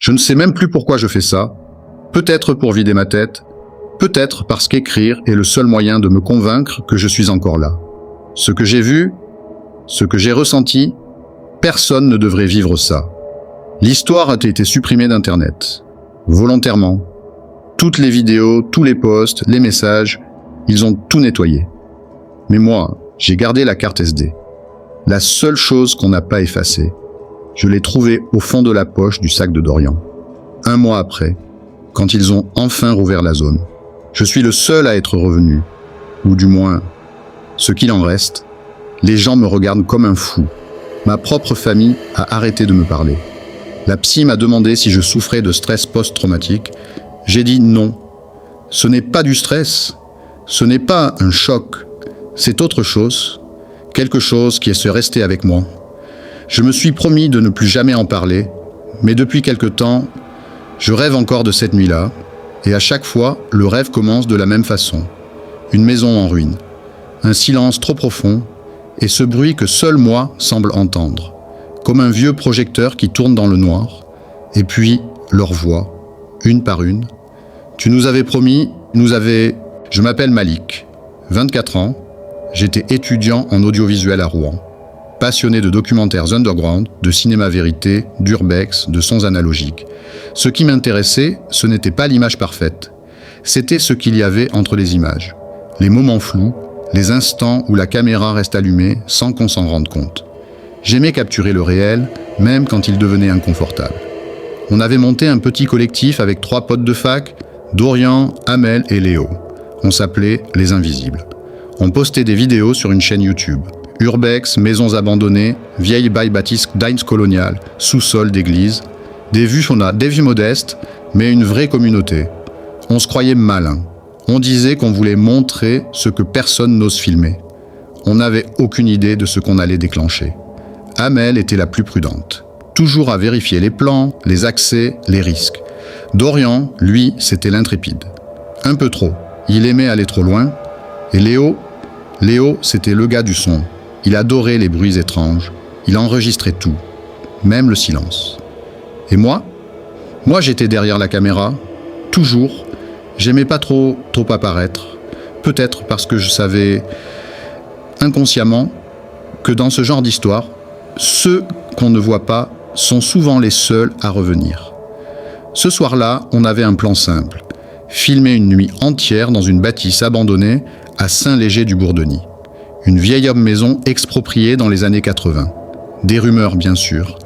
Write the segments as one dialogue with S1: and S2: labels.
S1: Je ne sais même plus pourquoi je fais ça. Peut-être pour vider ma tête, peut-être parce qu'écrire est le seul moyen de me convaincre que je suis encore là. Ce que j'ai vu, ce que j'ai ressenti, personne ne devrait vivre ça. L'histoire a été supprimée d'Internet. Volontairement. Toutes les vidéos, tous les posts, les messages, ils ont tout nettoyé. Mais moi, j'ai gardé la carte SD. La seule chose qu'on n'a pas effacée. Je l'ai trouvée au fond de la poche du sac de Dorian. 1 mois après, quand ils ont enfin rouvert la zone. Je suis le seul à être revenu. Ou du moins, ce qu'il en reste. Les gens me regardent comme un fou. Ma propre famille a arrêté de me parler. La psy m'a demandé si je souffrais de stress post-traumatique. J'ai dit non. Ce n'est pas du stress. Ce n'est pas un choc. C'est autre chose. Quelque chose qui est resté avec moi. Je me suis promis de ne plus jamais en parler, mais depuis quelque temps, je rêve encore de cette nuit-là, et à chaque fois, le rêve commence de la même façon. Une maison en ruine, un silence trop profond, et ce bruit que seul moi semble entendre, comme un vieux projecteur qui tourne dans le noir, et puis leurs voix, une par une. Tu nous avais promis, Je m'appelle Malik, 24 ans, j'étais étudiant en audiovisuel à Rouen. Passionné de documentaires underground, de cinéma vérité, d'urbex, de sons analogiques. Ce qui m'intéressait, ce n'était pas l'image parfaite. C'était ce qu'il y avait entre les images. Les moments flous, les instants où la caméra reste allumée sans qu'on s'en rende compte. J'aimais capturer le réel, même quand il devenait inconfortable. On avait monté un petit collectif avec 3 potes de fac, Dorian, Amel et Léo. On s'appelait Les Invisibles. On postait des vidéos sur une chaîne YouTube. Urbex, maisons abandonnées, vieilles bailles bâtisses d'Heinz colonial, sous-sol d'église. Des vues modestes, mais une vraie communauté. On se croyait malin. On disait qu'on voulait montrer ce que personne n'ose filmer. On n'avait aucune idée de ce qu'on allait déclencher. Amel était la plus prudente. Toujours à vérifier les plans, les accès, les risques. Dorian, lui, c'était l'intrépide. Un peu trop. Il aimait aller trop loin. Et Léo, c'était le gars du son. Il adorait les bruits étranges. Il enregistrait tout, même le silence. Et moi, j'étais derrière la caméra, toujours. J'aimais pas trop apparaître. Peut-être parce que je savais inconsciemment que dans ce genre d'histoire, ceux qu'on ne voit pas sont souvent les seuls à revenir. Ce soir-là, on avait un plan simple. Filmer une nuit entière dans une bâtisse abandonnée à Saint-Léger-du-Bourdonny. Une vieille maison expropriée dans les années 80. Des rumeurs, bien sûr.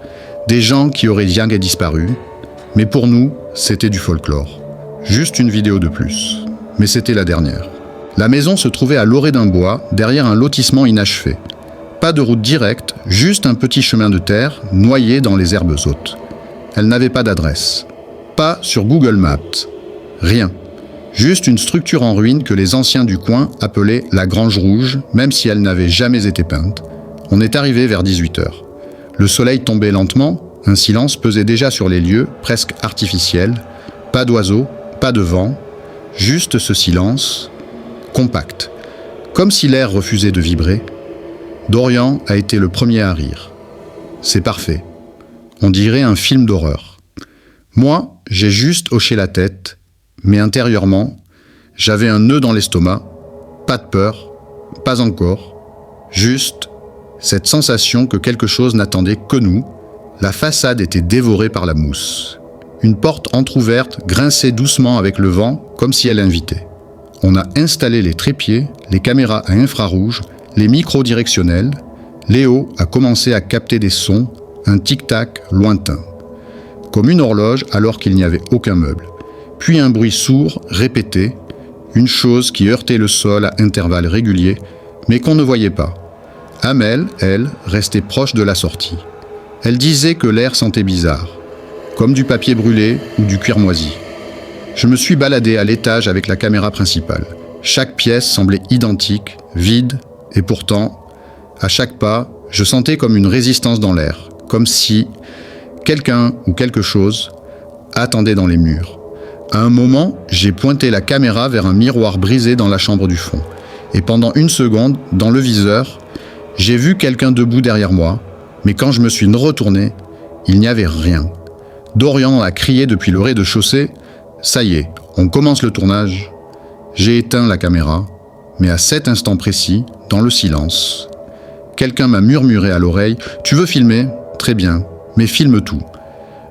S1: Des gens qui auraient bien disparu. Mais pour nous, c'était du folklore. Juste une vidéo de plus. Mais c'était la dernière. La maison se trouvait à l'orée d'un bois, derrière un lotissement inachevé. Pas de route directe, juste un petit chemin de terre, noyé dans les herbes hautes. Elle n'avait pas d'adresse. Pas sur Google Maps. Rien. Juste une structure en ruine que les anciens du coin appelaient la Grange Rouge, même si elle n'avait jamais été peinte. On est arrivé vers 18h. Le soleil tombait lentement, un silence pesait déjà sur les lieux, presque artificiel. Pas d'oiseaux, pas de vent, juste ce silence, compact. Comme si l'air refusait de vibrer. Dorian a été le premier à rire. C'est parfait. On dirait un film d'horreur. Moi, j'ai juste hoché la tête, mais intérieurement, j'avais un nœud dans l'estomac, pas de peur, pas encore, juste cette sensation que quelque chose n'attendait que nous. La façade était dévorée par la mousse. Une porte entr'ouverte grinçait doucement avec le vent, comme si elle invitait. On a installé les trépieds, les caméras à infrarouge, les micros directionnels. Léo a commencé à capter des sons, un tic-tac lointain. Comme une horloge alors qu'il n'y avait aucun meuble. Puis un bruit sourd, répété, une chose qui heurtait le sol à intervalles réguliers, mais qu'on ne voyait pas. Amel, elle, restait proche de la sortie. Elle disait que l'air sentait bizarre, comme du papier brûlé ou du cuir moisi. Je me suis baladé à l'étage avec la caméra principale. Chaque pièce semblait identique, vide, et pourtant, à chaque pas, je sentais comme une résistance dans l'air, comme si quelqu'un ou quelque chose attendait dans les murs. À un moment, j'ai pointé la caméra vers un miroir brisé dans la chambre du fond. Et pendant 1 seconde, dans le viseur, j'ai vu quelqu'un debout derrière moi, mais quand je me suis retourné, il n'y avait rien. Dorian a crié depuis le rez-de-chaussée « Ça y est, on commence le tournage ». J'ai éteint la caméra, mais à cet instant précis, dans le silence, quelqu'un m'a murmuré à l'oreille « Tu veux filmer ? Très bien, mais filme tout ».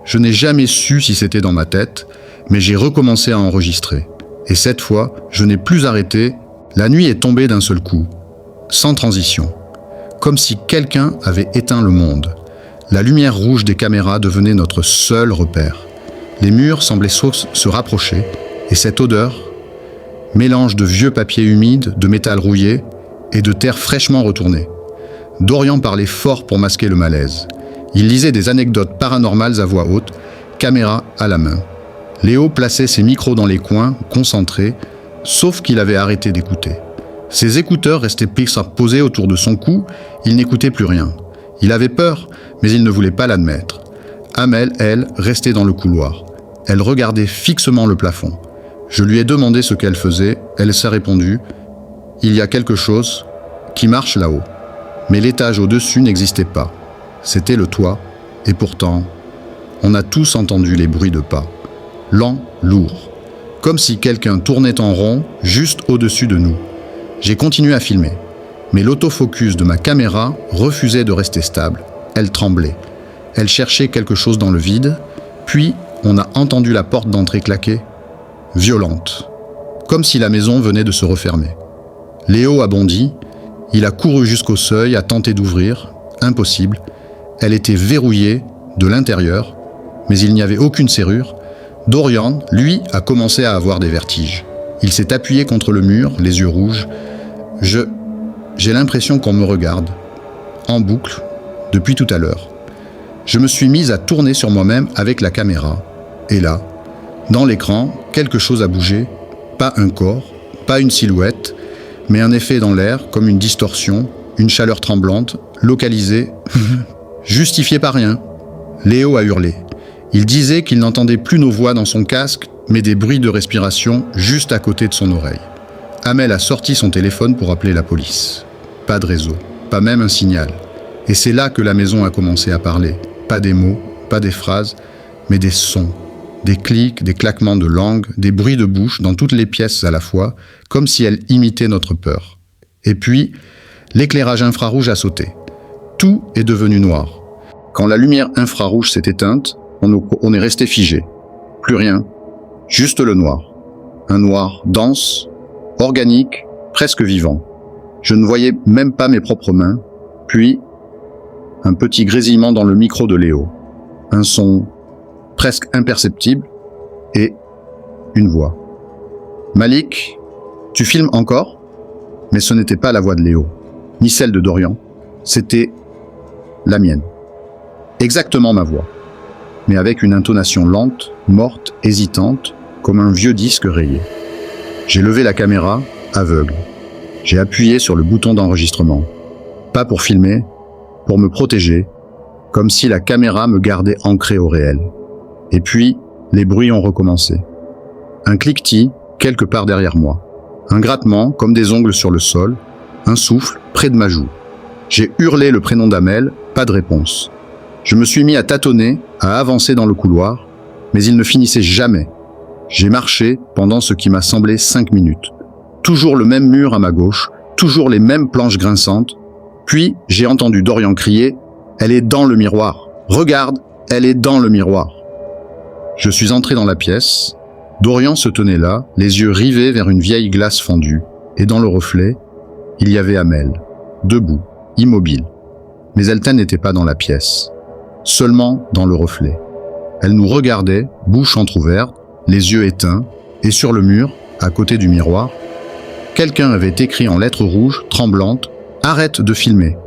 S1: Je n'ai jamais su si c'était dans ma tête, mais j'ai recommencé à enregistrer. Et cette fois, je n'ai plus arrêté, la nuit est tombée d'un seul coup, sans transition, comme si quelqu'un avait éteint le monde. La lumière rouge des caméras devenait notre seul repère. Les murs semblaient se rapprocher, et cette odeur, mélange de vieux papier humide, de métal rouillé et de terre fraîchement retournée. Dorian parlait fort pour masquer le malaise. Il lisait des anecdotes paranormales à voix haute, caméra à la main. Léo plaçait ses micros dans les coins, concentré, sauf qu'il avait arrêté d'écouter. Ses écouteurs restaient posés autour de son cou, il n'écoutait plus rien. Il avait peur, mais il ne voulait pas l'admettre. Amel, elle, restait dans le couloir. Elle regardait fixement le plafond. Je lui ai demandé ce qu'elle faisait, elle s'est répondu « Il y a quelque chose qui marche là-haut ». Mais l'étage au-dessus n'existait pas. C'était le toit, et pourtant, on a tous entendu les bruits de pas. Lents, lourds, comme si quelqu'un tournait en rond juste au-dessus de nous. J'ai continué à filmer, mais l'autofocus de ma caméra refusait de rester stable. Elle tremblait. Elle cherchait quelque chose dans le vide, puis on a entendu la porte d'entrée claquer, violente, comme si la maison venait de se refermer. Léo a bondi, il a couru jusqu'au seuil, a tenté d'ouvrir, impossible. Elle était verrouillée de l'intérieur, mais il n'y avait aucune serrure. Dorian, lui, a commencé à avoir des vertiges. Il s'est appuyé contre le mur, les yeux rouges. J'ai l'impression qu'on me regarde, en boucle, depuis tout à l'heure. Je me suis mise à tourner sur moi-même avec la caméra. Et là, dans l'écran, quelque chose a bougé. Pas un corps, pas une silhouette, mais un effet dans l'air, comme une distorsion, une chaleur tremblante, localisée, justifiée par rien. Léo a hurlé. Il disait qu'il n'entendait plus nos voix dans son casque, mais des bruits de respiration juste à côté de son oreille. Amel a sorti son téléphone pour appeler la police. Pas de réseau, pas même un signal. Et c'est là que la maison a commencé à parler. Pas des mots, pas des phrases, mais des sons. Des clics, des claquements de langue, des bruits de bouche dans toutes les pièces à la fois, comme si elles imitaient notre peur. Et puis, l'éclairage infrarouge a sauté. Tout est devenu noir. Quand la lumière infrarouge s'est éteinte, on est resté figé. Plus rien, juste le noir. Un noir dense, organique, presque vivant. Je ne voyais même pas mes propres mains. Puis, un petit grésillement dans le micro de Léo. Un son presque imperceptible et une voix. « Malik, tu filmes encore ?» Mais ce n'était pas la voix de Léo, ni celle de Dorian. C'était la mienne. Exactement ma voix, mais avec une intonation lente, morte, hésitante, comme un vieux disque rayé. J'ai levé la caméra, aveugle. J'ai appuyé sur le bouton d'enregistrement. Pas pour filmer, pour me protéger, comme si la caméra me gardait ancré au réel. Et puis, les bruits ont recommencé. Un cliquetis, quelque part derrière moi. Un grattement, comme des ongles sur le sol. Un souffle, près de ma joue. J'ai hurlé le prénom d'Amel, pas de réponse. Je me suis mis à tâtonner, à avancer dans le couloir, mais il ne finissait jamais. J'ai marché pendant ce qui m'a semblé 5 minutes. Toujours le même mur à ma gauche, toujours les mêmes planches grinçantes. Puis, j'ai entendu Dorian crier « Elle est dans le miroir. Regarde, elle est dans le miroir. » Je suis entré dans la pièce. Dorian se tenait là, les yeux rivés vers une vieille glace fendue. Et dans le reflet, il y avait Amel, debout, immobile. Mais elle n'était pas dans la pièce, seulement dans le reflet. Elle nous regardait, bouche entrouverte, les yeux éteints, et sur le mur, à côté du miroir, quelqu'un avait écrit en lettres rouges, tremblantes, « Arrête de filmer ».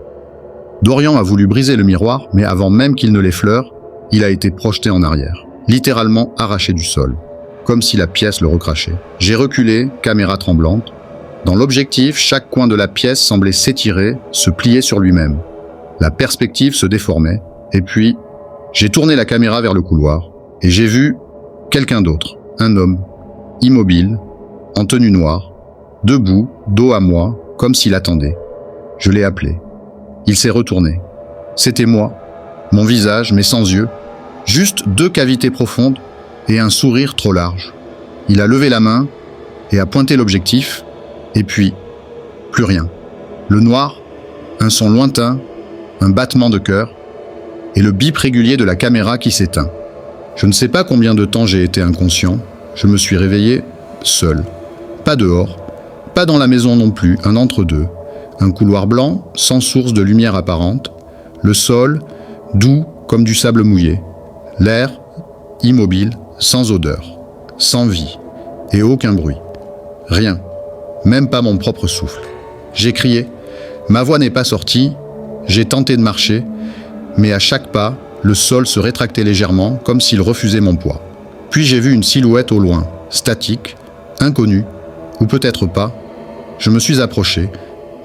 S1: Dorian a voulu briser le miroir, mais avant même qu'il ne l'effleure, il a été projeté en arrière, littéralement arraché du sol, comme si la pièce le recrachait. J'ai reculé, caméra tremblante. Dans l'objectif, chaque coin de la pièce semblait s'étirer, se plier sur lui-même. La perspective se déformait, et puis, j'ai tourné la caméra vers le couloir, et j'ai vu quelqu'un d'autre, un homme, immobile, en tenue noire, debout, dos à moi, comme s'il attendait. Je l'ai appelé. Il s'est retourné. C'était moi, mon visage, mais sans yeux. Juste 2 cavités profondes et un sourire trop large. Il a levé la main et a pointé l'objectif, et puis, plus rien. Le noir, un son lointain, un battement de cœur, et le bip régulier de la caméra qui s'éteint. Je ne sais pas combien de temps j'ai été inconscient, je me suis réveillé seul. Pas dehors, pas dans la maison non plus, un entre-deux. Un couloir blanc, sans source de lumière apparente. Le sol, doux comme du sable mouillé. L'air, immobile, sans odeur, sans vie, et aucun bruit. Rien, même pas mon propre souffle. J'ai crié, ma voix n'est pas sortie, j'ai tenté de marcher, mais à chaque pas, le sol se rétractait légèrement, comme s'il refusait mon poids. Puis j'ai vu une silhouette au loin, statique, inconnue, ou peut-être pas. Je me suis approché,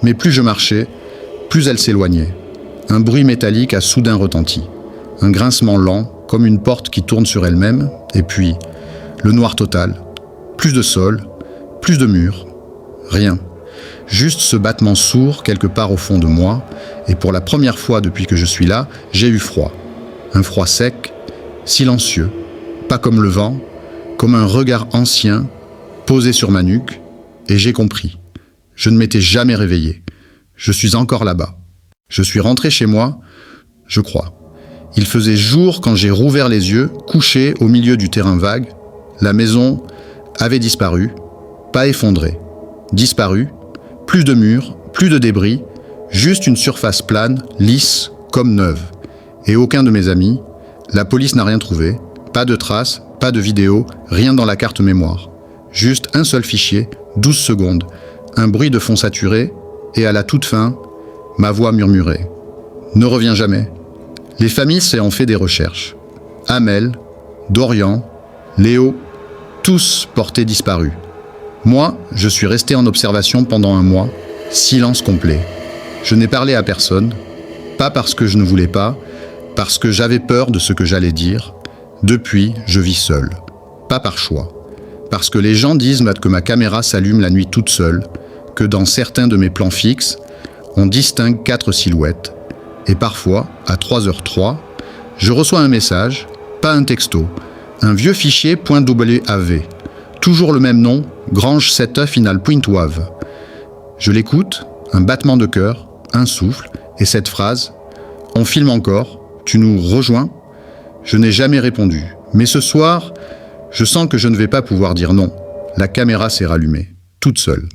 S1: mais plus je marchais, plus elle s'éloignait. Un bruit métallique a soudain retenti. Un grincement lent, comme une porte qui tourne sur elle-même, et puis le noir total. Plus de sol, plus de murs, rien. Juste ce battement sourd quelque part au fond de moi, et pour la première fois depuis que je suis là, j'ai eu froid. Un froid sec, silencieux, pas comme le vent, comme un regard ancien posé sur ma nuque, et j'ai compris. Je ne m'étais jamais réveillé. Je suis encore là-bas. Je suis rentré chez moi, je crois. Il faisait jour quand j'ai rouvert les yeux, couché au milieu du terrain vague. La maison avait disparu, pas effondrée. Disparu, plus de murs, plus de débris, juste une surface plane, lisse, comme neuve. Et aucun de mes amis, la police n'a rien trouvé, pas de traces, pas de vidéo, rien dans la carte mémoire. Juste un seul fichier, 12 secondes, un bruit de fond saturé, et à la toute fin, ma voix murmurait. Ne reviens jamais. Les familles ont fait des recherches. Amel, Dorian, Léo, tous portés disparus. Moi, je suis resté en observation pendant un mois, silence complet. Je n'ai parlé à personne, pas parce que je ne voulais pas, parce que j'avais peur de ce que j'allais dire. Depuis, je vis seul. Pas par choix. Parce que les gens disent que ma caméra s'allume la nuit toute seule, que dans certains de mes plans fixes, on distingue 4 silhouettes. Et parfois, à 3h03, je reçois un message, pas un texto, un vieux fichier .wav. Toujours le même nom, Grange 7 final.wav. Je l'écoute, un battement de cœur, un souffle, et cette phrase « On filme encore, tu nous rejoins ?» Je n'ai jamais répondu. Mais ce soir, je sens que je ne vais pas pouvoir dire non. La caméra s'est rallumée, toute seule.